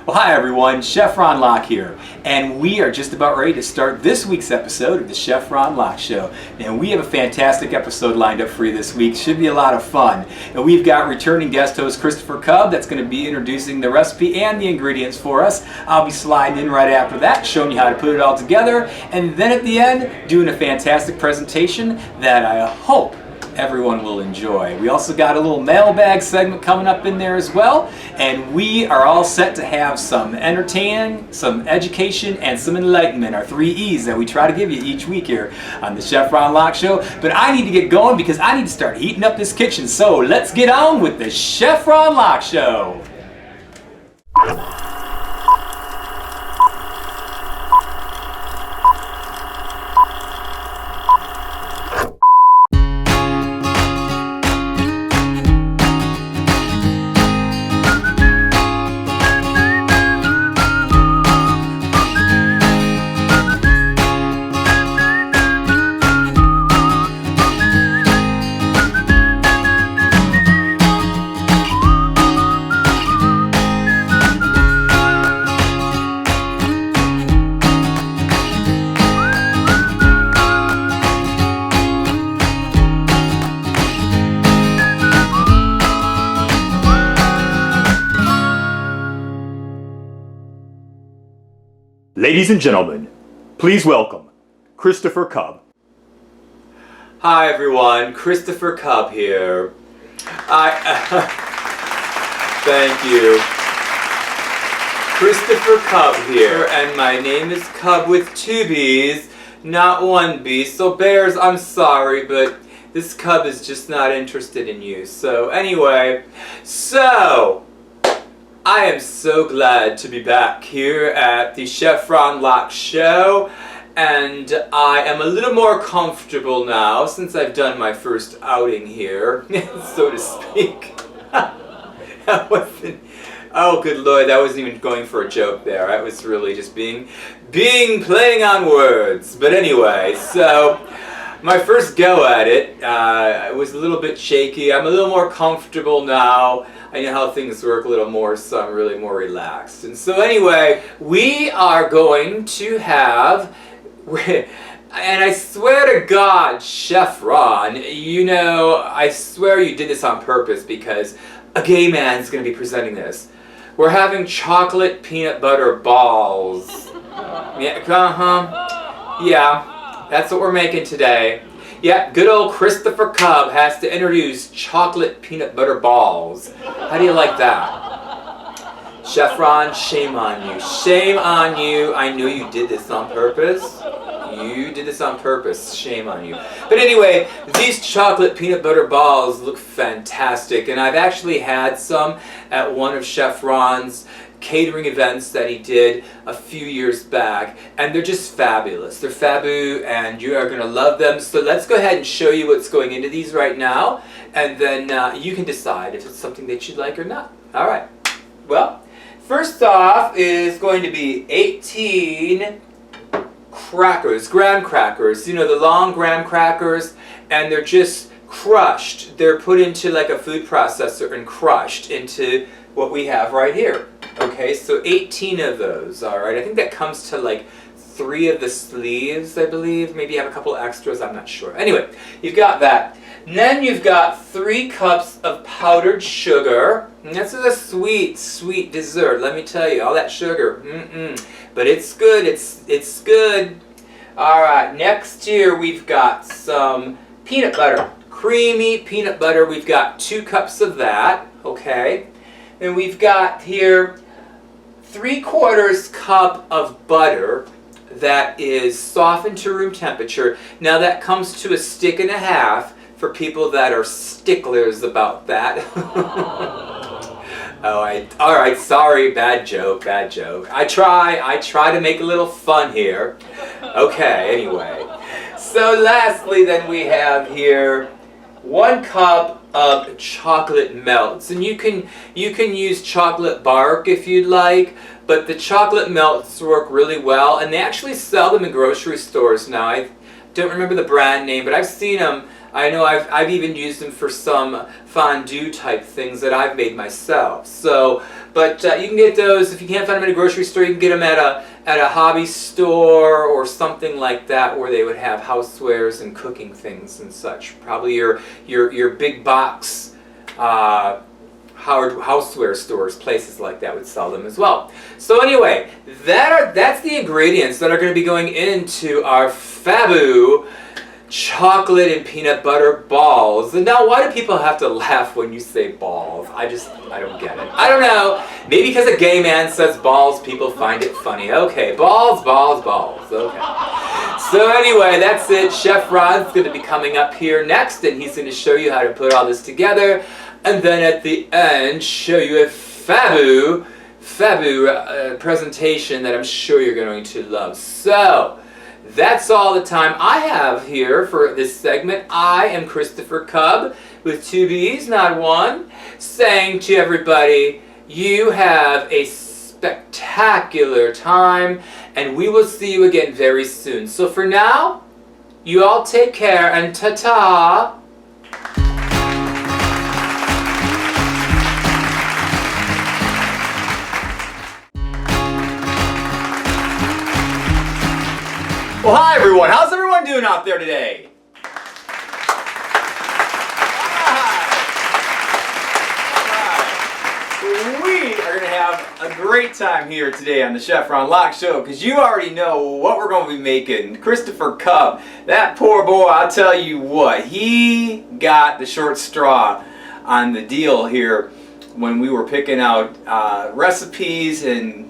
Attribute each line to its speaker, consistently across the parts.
Speaker 1: Well, hi everyone, Chef Ron Locke here, and we are just about ready to start this week's episode of the Chef Ron Locke Show. And we have a fantastic episode lined up for you this week. Should be a lot of fun. And we've got returning guest host Christopher Cubb that's going to be introducing the recipe and the ingredients for us. I'll be sliding in right after that, showing you how to put it all together, and then at the end, doing a fantastic presentation that I hope everyone will enjoy. We also got a little mailbag segment coming up in there as well, and we are all set to have some entertaining, some education, and some enlightenment, our 3 E's that we try to give you each week here on the Chef Ron Locke Show. But I need to get going because I need to start heating up this kitchen, so let's get on with the Chef Ron Locke Show. Ladies and gentlemen, please welcome Christopher Cubb. Hi everyone, Christopher Cubb here. Thank you. Christopher Cubb here, and my name is Cubb with 2 B's, not 1 B. So Bears, I'm sorry, but this Cubb is just not interested in you. So anyway, I am so glad to be back here at the Chef Ron Locke Show, and I am a little more comfortable now since I've done my first outing here, so to speak. That wasn't, oh good Lord, that wasn't even going for a joke there. I was really just playing on words. But anyway, so my first go at it, was a little bit shaky. I'm a little more comfortable now. I know how things work a little more, so I'm really more relaxed. And so anyway, we are going to have, and I swear to God, Chef Ron, you know, I swear you did this on purpose because a gay man's going to be presenting this. We're having chocolate peanut butter balls. Yeah, that's what we're making today. Yeah, good old Christopher Cubb has to introduce chocolate peanut butter balls. How do you like that? Chef Ron, shame on you. Shame on you. I know you did this on purpose. You did this on purpose. Shame on you. But anyway, these chocolate peanut butter balls look fantastic, and I've actually had some at one of Chef Ron's catering events that he did a few years back, and they're just fabulous. They're fabu, and you are going to love them. So let's go ahead and show you what's going into these right now, and then you can decide if it's something that you'd like or not. All right. Well, first off is going to be 18 crackers, graham crackers. You know, the long graham crackers, and they're just crushed. They're put into like a food processor and crushed into what we have right here. Okay, so 18 of those, all right. I think that comes to like 3 of the sleeves, I believe. Maybe you have a couple extras, I'm not sure. Anyway, you've got that. And then you've got 3 cups of powdered sugar. And this is a sweet, sweet dessert, let me tell you. All that sugar, but it's good, it's good. All right, next here we've got some peanut butter. Creamy peanut butter, we've got 2 cups of that, okay. And we've got here 3/4 cup of butter that is softened to room temperature. Now that comes to a 1.5 sticks for people that are sticklers about that. All right, sorry, bad joke. I try to make a little fun here. Okay, anyway. So lastly then we have here 1 cup of chocolate melts, and you can use chocolate bark if you'd like, but the chocolate melts work really well, and they actually sell them in grocery stores now. I don't remember the brand name, but I've seen them I know I've even used them for some fondue type things that I've made myself. So, but you can get those, if you can't find them at a grocery store, you can get them at a hobby store or something like that, where they would have housewares and cooking things and such. Probably your big box houseware stores, places like that would sell them as well. So anyway, that's the ingredients that are going to be going into our Fabu chocolate and peanut butter balls. And now, why do people have to laugh when you say balls? I don't get it. I don't know. Maybe because a gay man says balls, people find it funny. Okay, balls, balls, balls. Okay. So anyway, that's it. Chef Ron's going to be coming up here next, and he's going to show you how to put all this together. And then at the end, show you a Fabu presentation that I'm sure you're going to love. So, that's all the time I have here for this segment. I am Christopher Cubb, with 2 B's, not one, saying to everybody, you have a spectacular time, and we will see you again very soon. So for now, you all take care, and ta-ta! Well, hi everyone. How's everyone doing out there today? All right. We are going to have a great time here today on the Chef Ron Locke Show, because you already know what we're going to be making. Christopher Cubb, that poor boy, I'll tell you what, he got the short straw on the deal here when we were picking out recipes and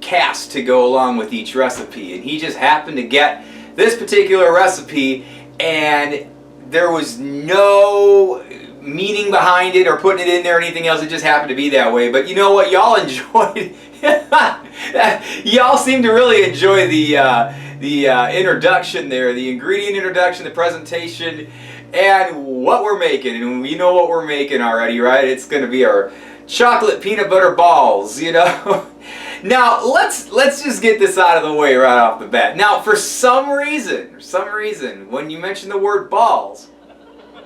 Speaker 1: cast to go along with each recipe, and he just happened to get this particular recipe, and there was no meaning behind it or putting it in there or anything else. It just happened to be that way. But you know what, y'all enjoyed y'all seem to really enjoy the introduction there, the ingredient introduction, the presentation, and what we're making. And you know what we're making already, right? It's going to be our chocolate peanut butter balls, you know. Now, let's just get this out of the way right off the bat. Now, for some reason, when you mention the word balls,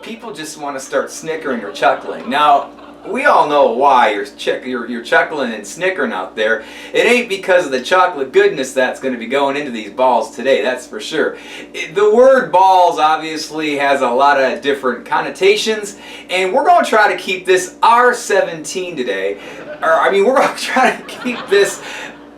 Speaker 1: people just want to start snickering or chuckling. Now, we all know why you're chuckling and snickering out there. It ain't because of the chocolate goodness that's going to be going into these balls today, that's for sure. The word balls obviously has a lot of different connotations, and we're going to try to keep this R17 today. We're going to try to keep this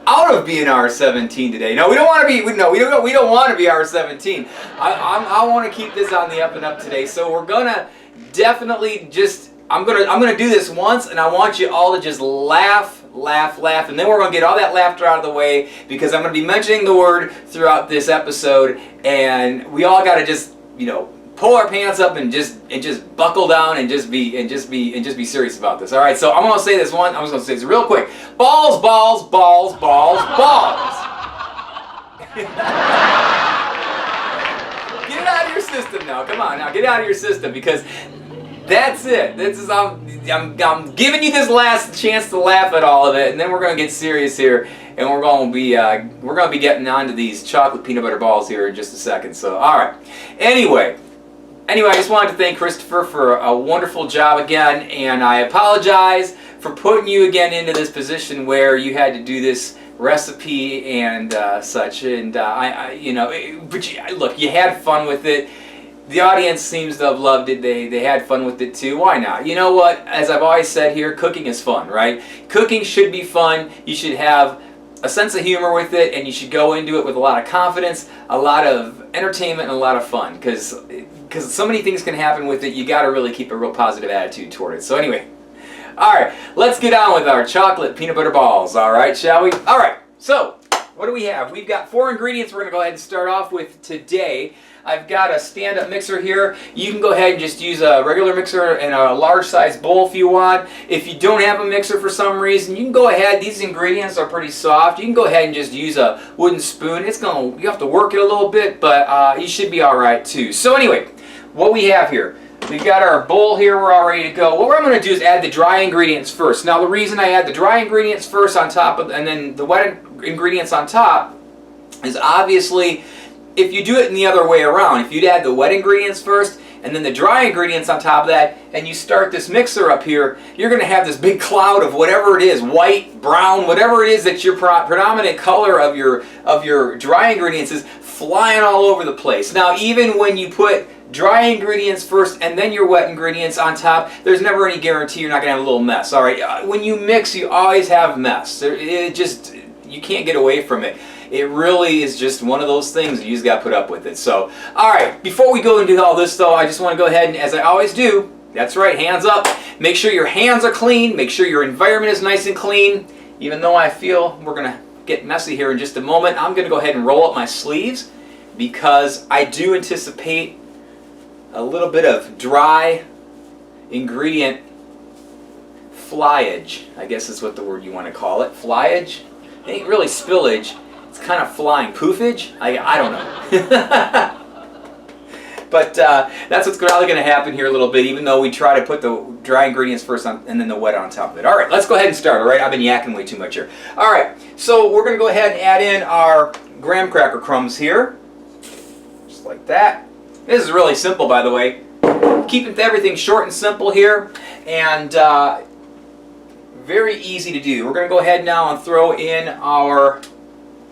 Speaker 1: out of being R17 today. No, we don't want to be. No, we don't want to be R17. I want to keep this on the up and up today. So we're gonna definitely just. I'm gonna do this once, and I want you all to just laugh, and then we're gonna get all that laughter out of the way, because I'm gonna be mentioning the word throughout this episode, and we all gotta just, you know, pull our pants up and just buckle down and just be serious about this. All right, so I'm gonna say this one. I'm just gonna say this real quick. Balls, balls, balls, balls, balls. Get it out of your system now. Come on, now get it out of your system, because that's it. I'm giving you this last chance to laugh at all of it, and then we're gonna get serious here, and we're gonna be getting onto these chocolate peanut butter balls here in just a second. So, all right. Anyway, I just wanted to thank Christopher for a wonderful job again, and I apologize for putting you again into this position where you had to do this recipe and such. And look, you had fun with it. The audience seems to have loved it. They had fun with it too. Why not? You know what? As I've always said here, cooking is fun, right? Cooking should be fun. You should have a sense of humor with it, and you should go into it with a lot of confidence, a lot of entertainment, and a lot of fun, because so many things can happen with it. You got to really keep a real positive attitude toward it. So anyway, all right, let's get on with our chocolate peanut butter balls. All right, shall we? All right, so what do we have? We've got 4 ingredients we're going to go ahead and start off with today. I've got a stand-up mixer here. You can go ahead and just use a regular mixer in a large size bowl if you want. If you don't have a mixer for some reason, you can go ahead. These ingredients are pretty soft. You can go ahead and just use a wooden spoon. You have to work it a little bit, but you should be all right too. So anyway, what we have here, we've got our bowl here. We're all ready to go. What I'm going to do is add the dry ingredients first. Now, the reason I add the dry ingredients first on top of, and then the wet ingredients on top, is obviously, if you do it in the other way around, if you'd add the wet ingredients first and then the dry ingredients on top of that, and you start this mixer up here, you're going to have this big cloud of whatever it is, white, brown, whatever it is that your predominant color of your dry ingredients is, flying all over the place. Now, even when you put dry ingredients first and then your wet ingredients on top, there's never any guarantee you're not going to have a little mess. All right, when you mix, you always have mess. You can't get away from it. It really is just one of those things, you just got to put up with it. So, all right, before we go and do all this though, I just want to go ahead and, as I always do, that's right, hands up. Make sure your hands are clean. Make sure your environment is nice and clean. Even though I feel we're going to get messy here in just a moment, I'm going to go ahead and roll up my sleeves because I do anticipate a little bit of dry ingredient flyage. I guess is what the word you want to call it. Flyage? It ain't really spillage. It's kind of flying poofage. I don't know. But that's what's probably going to happen here a little bit, even though we try to put the dry ingredients first on, and then the wet on top of it. All right, let's go ahead and start, all right? I've been yakking way too much here. All right, so we're going to go ahead and add in our graham cracker crumbs here. Just like that. This is really simple, by the way. Keeping everything short and simple here, and very easy to do. We're going to go ahead now and throw in our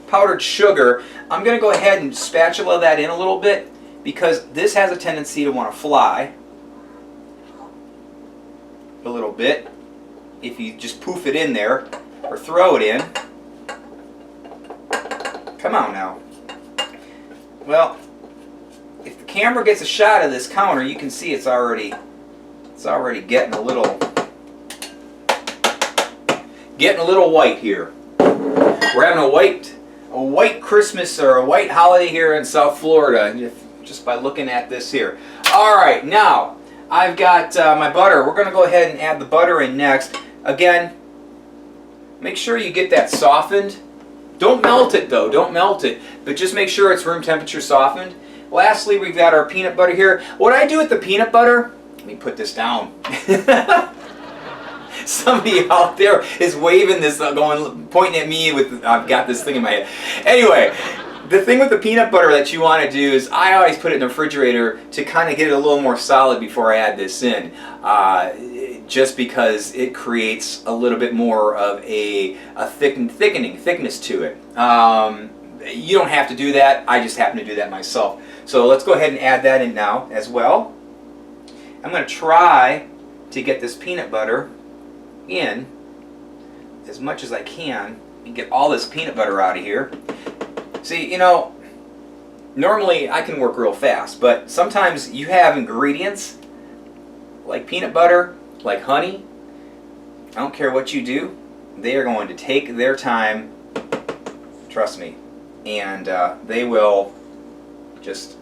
Speaker 1: powdered sugar. I'm going to go ahead and spatula that in a little bit because this has a tendency to want to fly a little bit if you just poof it in there or throw it in. Come on now. Well, if the camera gets a shot of this counter, you can see it's already getting a little white here. We're having a white Christmas or a white holiday here in South Florida just by looking at this here. All right, now I've got my butter. We're going to go ahead and add the butter in next. Again, make sure you get that softened. Don't melt it though, don't melt it, but just make sure it's room temperature softened. Lastly, we've got our peanut butter here. What I do with the peanut butter, let me put this down. Somebody out there is waving this, pointing at me with, I've got this thing in my head. Anyway, the thing with the peanut butter that you want to do is I always put it in the refrigerator to kind of get it a little more solid before I add this in. Just because it creates a little bit more of a thickness to it. You don't have to do that. I just happen to do that myself. So let's go ahead and add that in now as well. I'm going to try to get this peanut butter in as much as I can and get all this peanut butter out of here. See, you know, normally I can work real fast, but sometimes you have ingredients like peanut butter, like honey. I don't care what you do, they are going to take their time, trust me, and they will just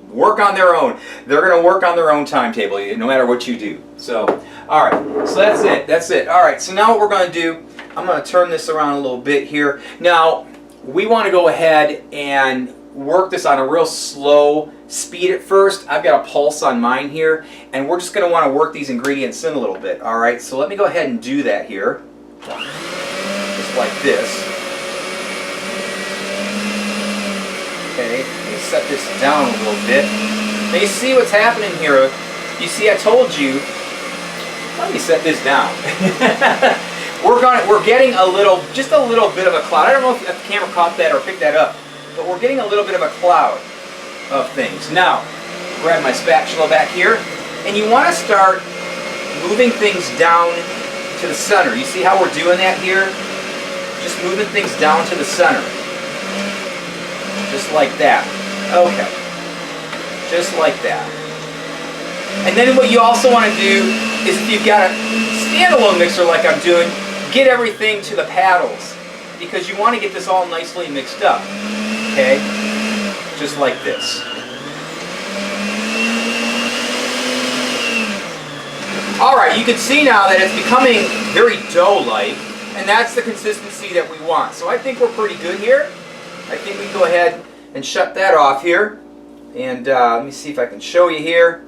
Speaker 1: work on their own. They're going to work on their own timetable, no matter what you do. So, all right, so that's it. That's it. All right, so now what we're going to do, I'm going to turn this around a little bit here. Now, we want to go ahead and work this on a real slow speed at first. I've got a pulse on mine here, and we're just going to want to work these ingredients in a little bit. All right, so let me go ahead and do that here, just like this. Okay, let me set this down a little bit. Now you see what's happening here. You see, I told you. Let me set this down. We're getting just a little bit of a cloud. I don't know if the camera caught that or picked that up, but we're getting a little bit of a cloud of things. Now, grab my spatula back here, and you want to start moving things down to the center. You see how we're doing that here? Just moving things down to the center. Just like that. Okay. Just like that. And then what you also want to do is, if you've got a standalone mixer like I'm doing, get everything to the paddles, because you want to get this all nicely mixed up. Okay? Just like this. Alright, you can see now that it's becoming very dough-like, and that's the consistency that we want. So I think we're pretty good here. I think we can go ahead and shut that off here. And let me see if I can show you here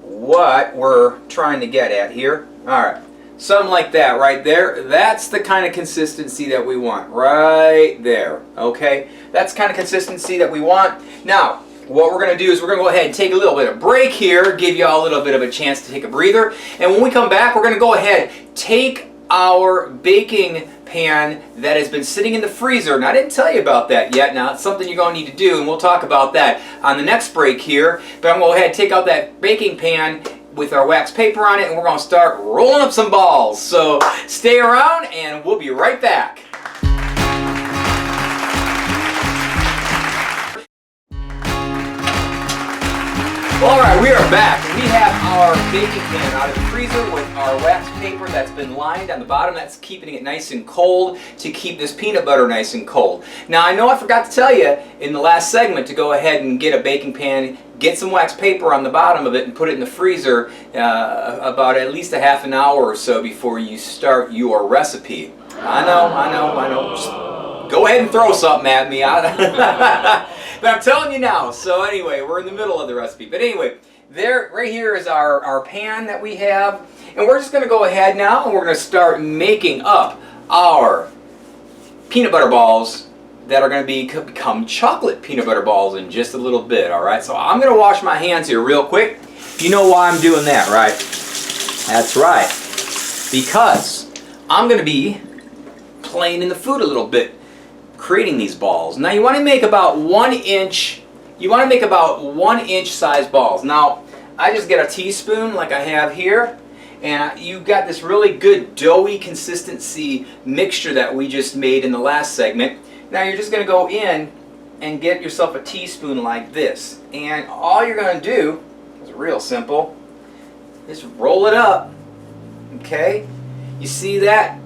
Speaker 1: what we're trying to get at here. Alright, something like that right there. That's the kind of consistency that we want right there. Okay, that's the kind of consistency that we want. Now, what we're going to do is we're going to go ahead and take a little bit of break here, give you all a little bit of a chance to take a breather. And when we come back, we're going to go ahead, take our baking pan that has been sitting in the freezer. And I didn't tell you about that yet. Now, it's something you're going to need to do, and we'll talk about that on the next break here. But I'm going to go ahead and take out that baking pan with our wax paper on it, and we're going to start rolling up some balls. So stay around, and we'll be right back. Alright, we are back. We have our baking pan out of the freezer with our wax paper that's been lined on the bottom. That's keeping it nice and cold to keep this peanut butter nice and cold. Now, I know I forgot to tell you in the last segment to go ahead and get a baking pan, get some wax paper on the bottom of it, and put it in the freezer about at least a half an hour or so before you start your recipe. I know. Just go ahead and throw something at me. But I'm telling you now. So anyway, we're in the middle of the recipe. But anyway, right here is our pan that we have. And we're just going to go ahead now and we're going to start making up our peanut butter balls that are going to become chocolate peanut butter balls in just a little bit. Alright, so I'm going to wash my hands here real quick. You know why I'm doing that, right? That's right. Because I'm going to be playing in the food a little bit, creating these balls. Now you want to make about 1 inch. You want to make about 1 inch size balls. Now I just get a teaspoon like I have here, and you've got this really good doughy consistency mixture that we just made in the last segment. Now you're just going to go in and get yourself a teaspoon like this, and all you're going to do is real simple. Just roll it up. Okay, you see that?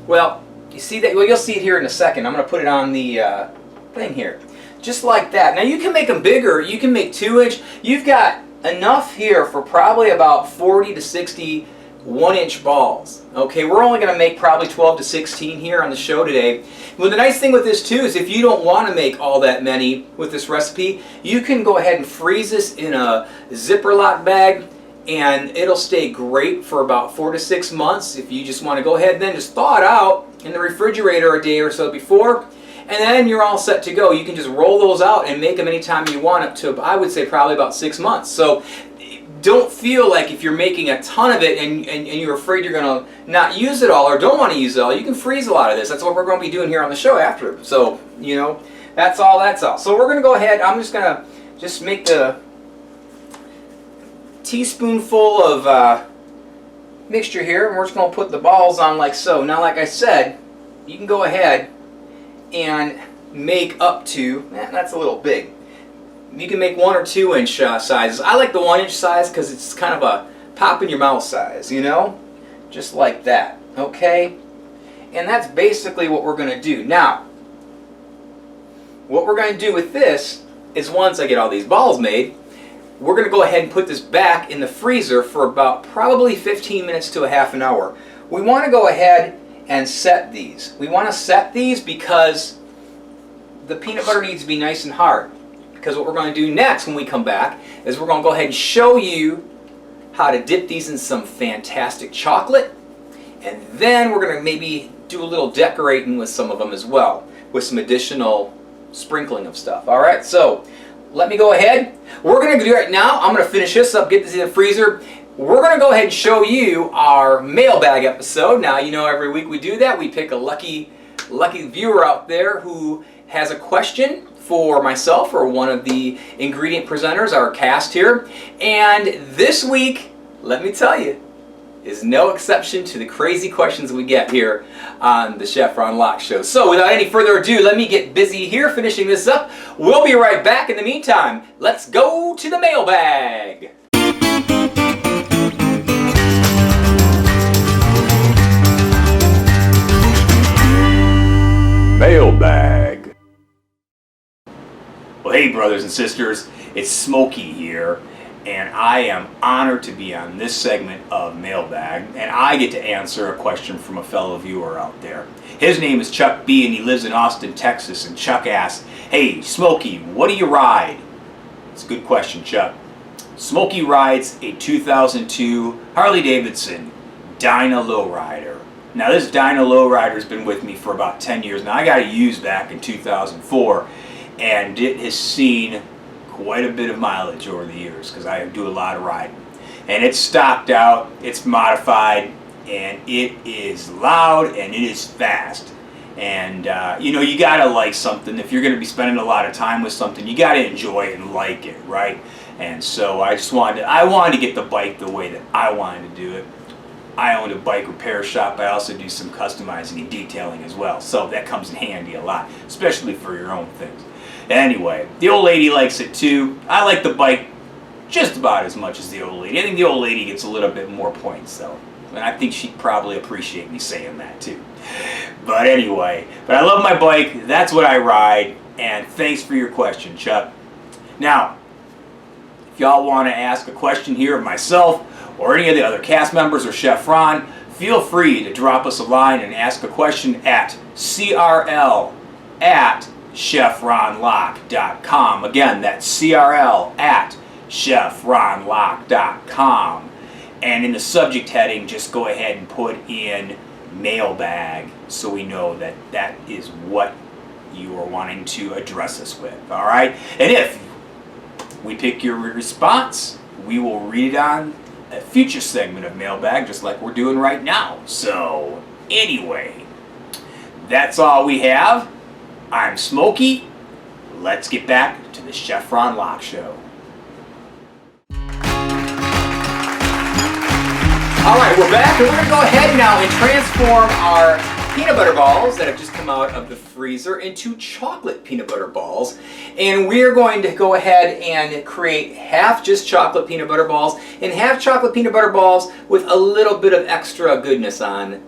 Speaker 1: Well, you see that? Well, you'll see it here in a second. I'm going to put it on the thing here. Just like that. Now you can make them bigger. You can make 2 inch. You've got enough here for probably about 40 to 60 1 inch balls. Okay, we're only going to make probably 12 to 16 here on the show today. Well, the nice thing with this too is if you don't want to make all that many with this recipe, you can go ahead and freeze this in a Ziploc bag, and it'll stay great for about 4 to 6 months. If you just want to go ahead and then just thaw it out in the refrigerator a day or so before, and then you're all set to go. You can just roll those out and make them anytime you want up to, I would say, probably about 6 months. So don't feel like if you're making a ton of it and you're afraid you're going to not use it all or don't want to use it all, you can freeze a lot of this. That's what we're going to be doing here on the show after. So, you know, that's all. So we're going to go ahead. I'm just going to just make the teaspoonful of mixture here, and we're just going to put the balls on like so. Now, like I said, you can go ahead and make up to, that's a little big. You can make 1 or 2 inch sizes. I like the 1 inch size because it's kind of a pop in your mouth size, you know? Just like that, okay? And that's basically what we're going to do. Now, what we're going to do with this is once I get all these balls made, we're going to go ahead and put this back in the freezer for about probably 15 minutes to a half an hour. We want to go ahead and set these. We want to set these because the peanut butter needs to be nice and hard. Because what we're going to do next when we come back is we're going to go ahead and show you how to dip these in some fantastic chocolate. And then we're going to maybe do a little decorating with some of them as well, with some additional sprinkling of stuff. Alright, so let me go ahead. We're going to do it now. I'm going to finish this up, get this in the freezer. We're going to go ahead and show you our mailbag episode. Now, you know, every week we do that. We pick a lucky viewer out there who has a question for myself or one of the ingredient presenters, our cast here. And this week, let me tell you, is no exception to the crazy questions we get here on the Chef Ron Locke Show. So without any further ado, let me get busy here finishing this up. We'll be right back. In the meantime, let's go to the mailbag. Mailbag. Well, hey brothers and sisters, it's Smokey here, and I am honored to be on this segment of Mailbag, and I get to answer a question from a fellow viewer out there. His name is Chuck B, and he lives in Austin, Texas, and Chuck asks, "Hey Smokey, what do you ride?" It's a good question, Chuck. Smokey rides a 2002 Harley-Davidson Dyna Lowrider. Now this Dyna Lowrider's been with me for about 10 years now. I got it used back in 2004.
Speaker 2: and it has seen quite a bit of mileage over the years because I do a lot of riding. And it's stocked out, it's modified, and it is loud and it is fast. And you know, you gotta like something. If you're gonna be spending a lot of time with something, you gotta enjoy it and like it, right? And so I wanted to get the bike the way that I wanted to do it. I owned a bike repair shop. I also do some customizing and detailing as well, so that comes in handy a lot, especially for your own things. Anyway, the old lady likes it too. I like the bike just about as much as the old lady. I think the old lady gets a little bit more points though, and I think she'd probably appreciate me saying that too. But anyway, I love my bike. That's what I ride, and thanks for your question, Chuck. Now, if y'all want to ask a question here of myself or any of the other cast members or Chef Ron, feel free to drop us a line and ask a question at crl@chefronlock.com. Again, that's crl@chefronlock.com. And in the subject heading, just go ahead and put in mailbag so we know that that is what you are wanting to address us with. All right? And if we pick your response, we will read it on a future segment of Mailbag, just like we're doing right now. So, anyway, that's all we have. I'm Smokey. Let's get back to the Chef Ron Lock Show.
Speaker 1: All right, we're back, and we're going to go ahead now and transform our peanut butter balls that have just come out of the freezer into chocolate peanut butter balls. And we're going to go ahead and create half just chocolate peanut butter balls and half chocolate peanut butter balls with a little bit of extra goodness on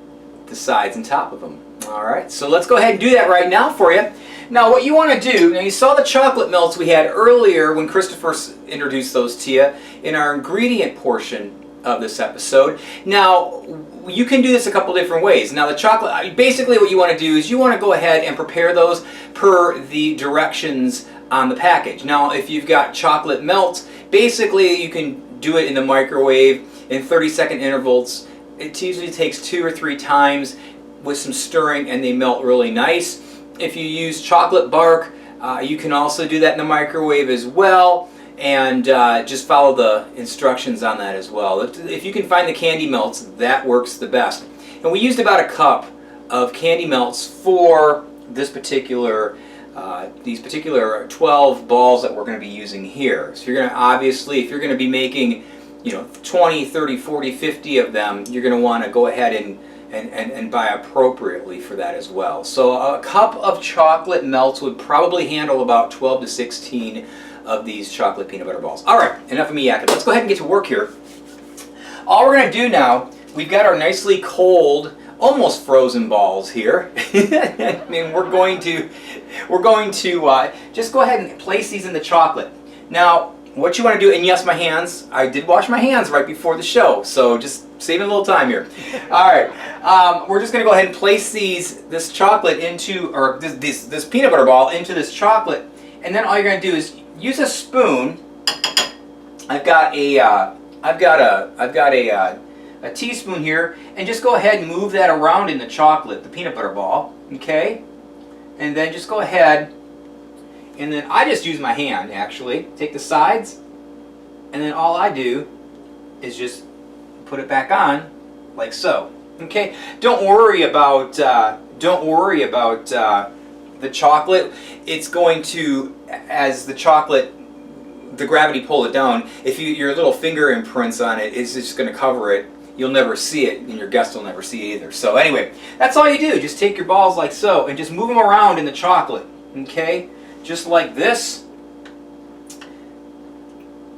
Speaker 1: the sides and top of them. All right, so let's go ahead and do that right now for you. Now what you want to do, now you saw the chocolate melts we had earlier when Christopher introduced those to you in our ingredient portion of this episode. Now, you can do this a couple different ways. Now, the chocolate, basically what you want to do is you want to go ahead and prepare those per the directions on the package. Now, if you've got chocolate melts, basically you can do it in the microwave in 30-second intervals. It usually takes 2 or 3 times with some stirring and they melt really nice. If you use chocolate bark, you can also do that in the microwave as well. And just follow the instructions on that as well. If you can find the candy melts, that works the best. And we used about a cup of candy melts for this particular, these particular 12 balls that we're going to be using here. So you're going to, obviously, if you're going to be making, 20, 30, 40, 50 of them, you're going to want to go ahead and buy appropriately for that as well. So a cup of chocolate melts would probably handle about 12 to 16 of these chocolate peanut butter balls. All right, enough of me yakking. Let's go ahead and get to work here. All we're going to do now, we've got our nicely cold, almost frozen balls here. I mean, we're going to just go ahead and place these in the chocolate. Now, what you want to do, and yes, my hands, I did wash my hands right before the show, so just saving a little time here. All right, we're just going to go ahead and place this chocolate into, or this peanut butter ball into this chocolate, and then all you're going to do is use a spoon. I've got a teaspoon here, and just go ahead and move that around in the chocolate, the peanut butter ball, okay? And then just go ahead, and then I just use my hand actually. Take the sides, and then all I do is just put it back on, like so. Okay? Don't worry about the chocolate. It's going to, as the chocolate, the gravity pull it down, if your little finger imprints on it, it's just going to cover it. You'll never see it, and your guests will never see it either. So anyway, that's all you do. Just take your balls like so, and just move them around in the chocolate. Okay? Just like this.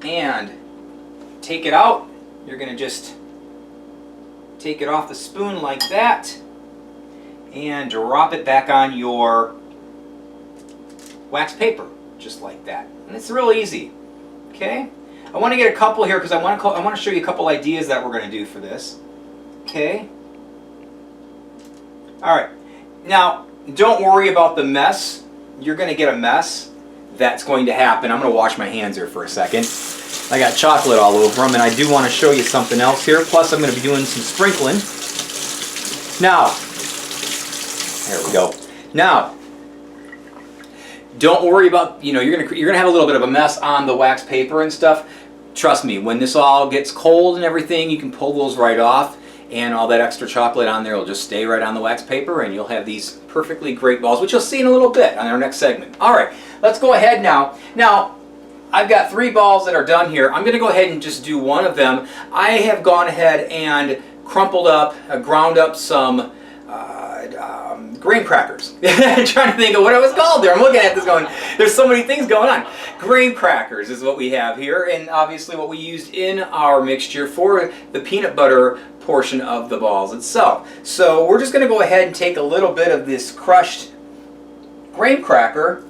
Speaker 1: And take it out. You're going to just take it off the spoon like that, and drop it back on your wax paper, just like that. And it's real easy. Okay? I want to get a couple here because I want to show you a couple ideas that we're going to do for this. Okay? All right. Now, don't worry about the mess. You're going to get a mess. That's going to happen. I'm going to wash my hands here for a second. I got chocolate all over them, and I do want to show you something else here. Plus, I'm going to be doing some sprinkling. Now, there we go. Now, Don't worry about, you're gonna have a little bit of a mess on the wax paper and stuff. Trust me, when this all gets cold and everything, you can pull those right off, and all that extra chocolate on there will just stay right on the wax paper, and you'll have these perfectly great balls, which you'll see in a little bit on our next segment. All right, let's go ahead now. Now, I've got 3 balls that are done here. I'm gonna go ahead and just do one of them. I have gone ahead and crumpled up, ground up some graham crackers. I'm trying to think of what it was called there. I'm looking at this going, there's so many things going on. Graham crackers is what we have here, and obviously what we used in our mixture for the peanut butter portion of the balls itself. So we're just going to go ahead and take a little bit of this crushed graham cracker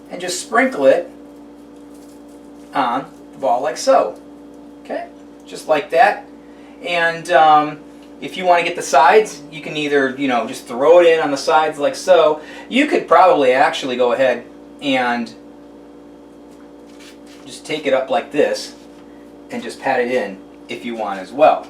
Speaker 1: and just sprinkle it on the ball like so. Okay, just like that. And if you want to get the sides, you can either, just throw it in on the sides like so. You could probably actually go ahead and just take it up like this and just pat it in if you want as well.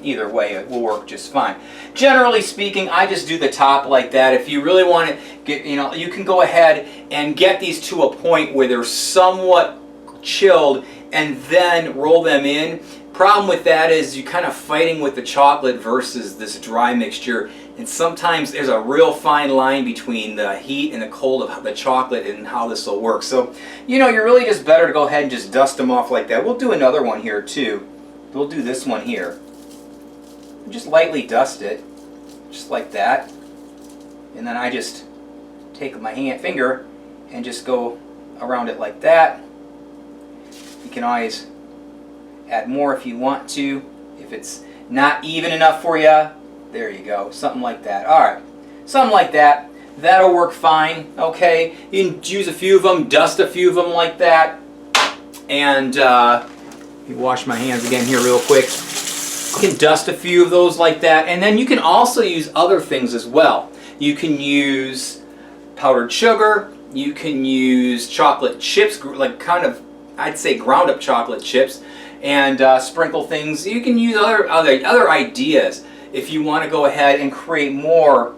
Speaker 1: Either way, it will work just fine. Generally speaking, I just do the top like that. If you really want to get, you can go ahead and get these to a point where they're somewhat chilled and then roll them in. Problem with that is you're kind of fighting with the chocolate versus this dry mixture, and sometimes there's a real fine line between the heat and the cold of the chocolate and how this will work. So, you're really just better to go ahead and just dust them off like that. We'll do another one here too. We'll do this one here. Just lightly dust it, just like that. And then I just take my finger and just go around it like that. You can always add more if you want to. If it's not even enough for you, there you go, something like that. All right, something like that. That'll work fine, okay? You can use a few of them, dust a few of them like that. And let me wash my hands again here real quick. You can dust a few of those like that. And then you can also use other things as well. You can use powdered sugar. You can use chocolate chips, like kind of, I'd say ground up chocolate chips, and sprinkle things. You can use other ideas if you want to go ahead and create more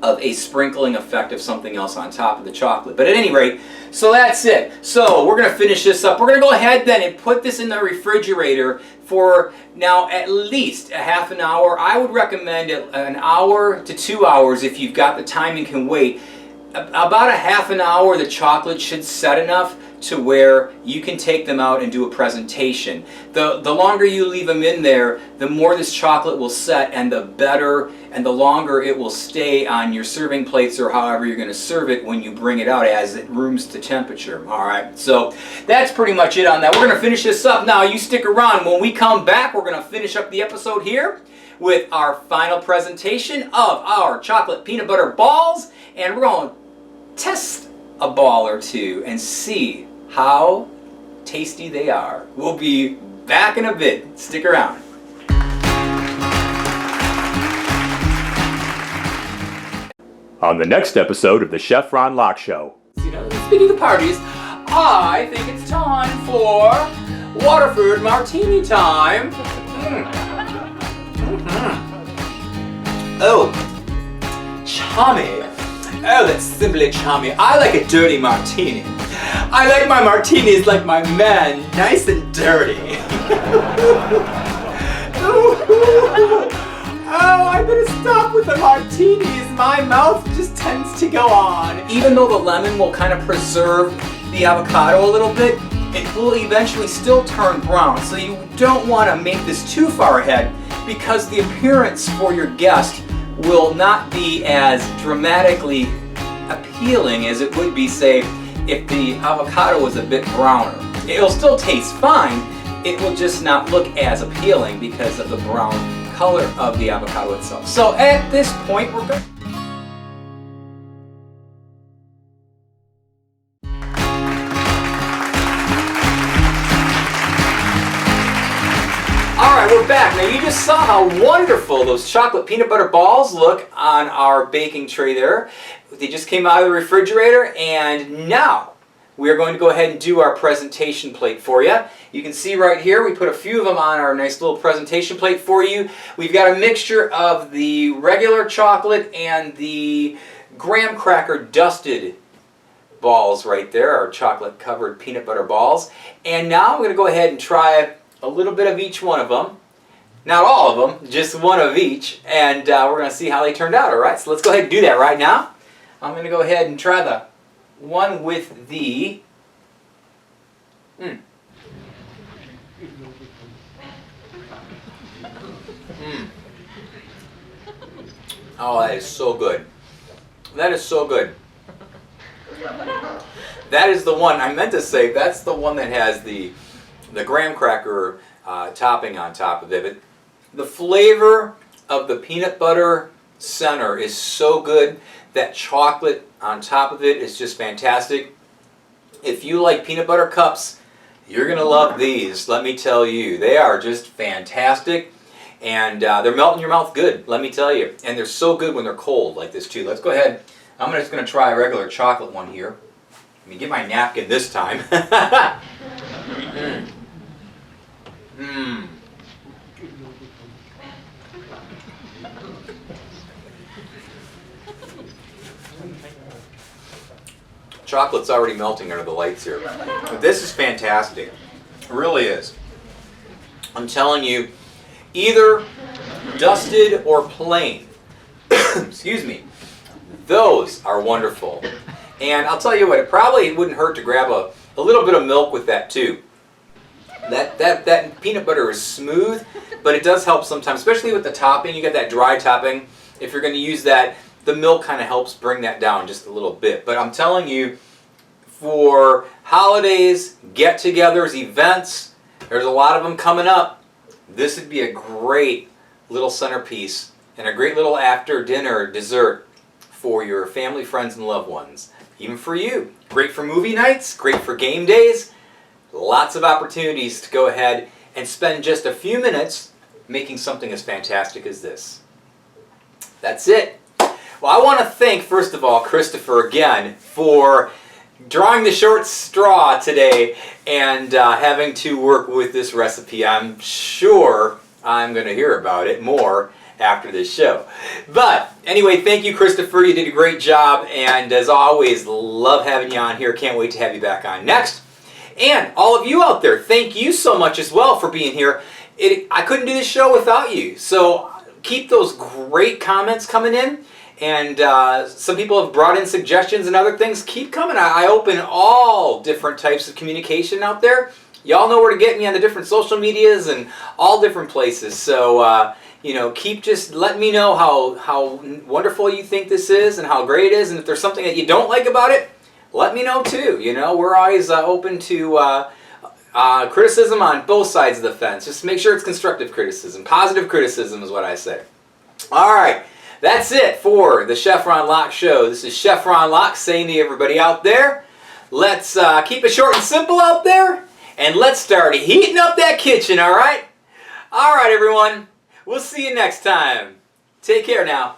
Speaker 1: of a sprinkling effect of something else on top of the chocolate. But at any rate, so that's it. So we're going to finish this up. We're going to go ahead then and put this in the refrigerator for now at least a half an hour. I would recommend an hour to 2 hours if you've got the time and can wait. About a half an hour, the chocolate should set enough to where you can take them out and do a presentation. The longer you leave them in there, the more this chocolate will set, and the better and the longer it will stay on your serving plates or however you're going to serve it when you bring it out as it rooms to temperature. Alright, so that's pretty much it on that. We're going to finish this up now. You stick around. When we come back, we're going to finish up the episode here with our final presentation of our chocolate peanut butter balls, and we're going to test a ball or two and see how tasty they are. We'll be back in a bit. Stick around.
Speaker 2: On the next episode of the Chef Ron Locke Show.
Speaker 1: Speaking of parties, I think it's time for Waterford Martini time. Oh, chummy. Oh, that's simply chummy. I like a dirty martini. I like my martinis like my man, nice and dirty. Oh, I better stop with the martinis. My mouth just tends to go on. Even though the lemon will kind of preserve the avocado a little bit, it will eventually still turn brown. So you don't want to make this too far ahead, because the appearance for your guest will not be as dramatically appealing as it would be, say, if the avocado was a bit browner. It'll still taste fine, it will just not look as appealing because of the brown color of the avocado itself. So at this point, we're good. Alright, we're back. Now you just saw how wonderful those chocolate peanut butter balls look on our baking tray there. They just came out of the refrigerator, and now we're going to go ahead and do our presentation plate for you. You can see right here, we put a few of them on our nice little presentation plate for you. We've got a mixture of the regular chocolate and the graham cracker dusted balls right there, our chocolate covered peanut butter balls. And now I'm going to go ahead and try a little bit of each one of them. Not all of them, just one of each, and we're going to see how they turned out, alright? So let's go ahead and do that right now. I'm going to go ahead and try the one with the... Oh, that is so good. That is so good. That is the one, I meant to say, that's the one that has the graham cracker topping on top of it. But the flavor of the peanut butter center is so good. That chocolate on top of it is just fantastic. If you like peanut butter cups, you're going to love these, let me tell you. They are just fantastic. And they're melting your mouth good, let me tell you. And they're so good when they're cold like this too. Let's go ahead. I'm just going to try a regular chocolate one here. Let me get my napkin this time. Chocolate's already melting under the lights here. But this is fantastic. It really is. I'm telling you, either dusted or plain. Excuse me. Those are wonderful. And I'll tell you what, it probably wouldn't hurt to grab a little bit of milk with that too. That peanut butter is smooth, but it does help sometimes, especially with the topping. You got that dry topping. If you're going to use that, the milk kind of helps bring that down just a little bit. But I'm telling you, for holidays, get-togethers, events, there's a lot of them coming up. This would be a great little centerpiece and a great little after-dinner dessert for your family, friends, and loved ones. Even for you. Great for movie nights, great for game days. Lots of opportunities to go ahead and spend just a few minutes making something as fantastic as this. That's it. Well, I want to thank, first of all, Christopher again for drawing the short straw today and having to work with this recipe. I'm sure I'm going to hear about it more after this show. But anyway, thank you, Christopher. You did a great job, and as always, love having you on here. Can't wait to have you back on next. And all of you out there, thank you so much as well for being here. I couldn't do this show without you, so keep those great comments coming in. And some people have brought in suggestions and other things. Keep coming. I open all different types of communication out there. Y'all know where to get me on the different social medias and all different places. So, you know, keep just letting me know how wonderful you think this is and how great it is. And if there's something that you don't like about it, let me know too. You know, we're always open to criticism on both sides of the fence. Just make sure it's constructive criticism. Positive criticism is what I say. All right. That's it for the Chef Ron Lock Show. This is Chef Ron Lock saying to everybody out there, let's keep it short and simple out there, and let's start heating up that kitchen, all right? All right, everyone. We'll see you next time. Take care now.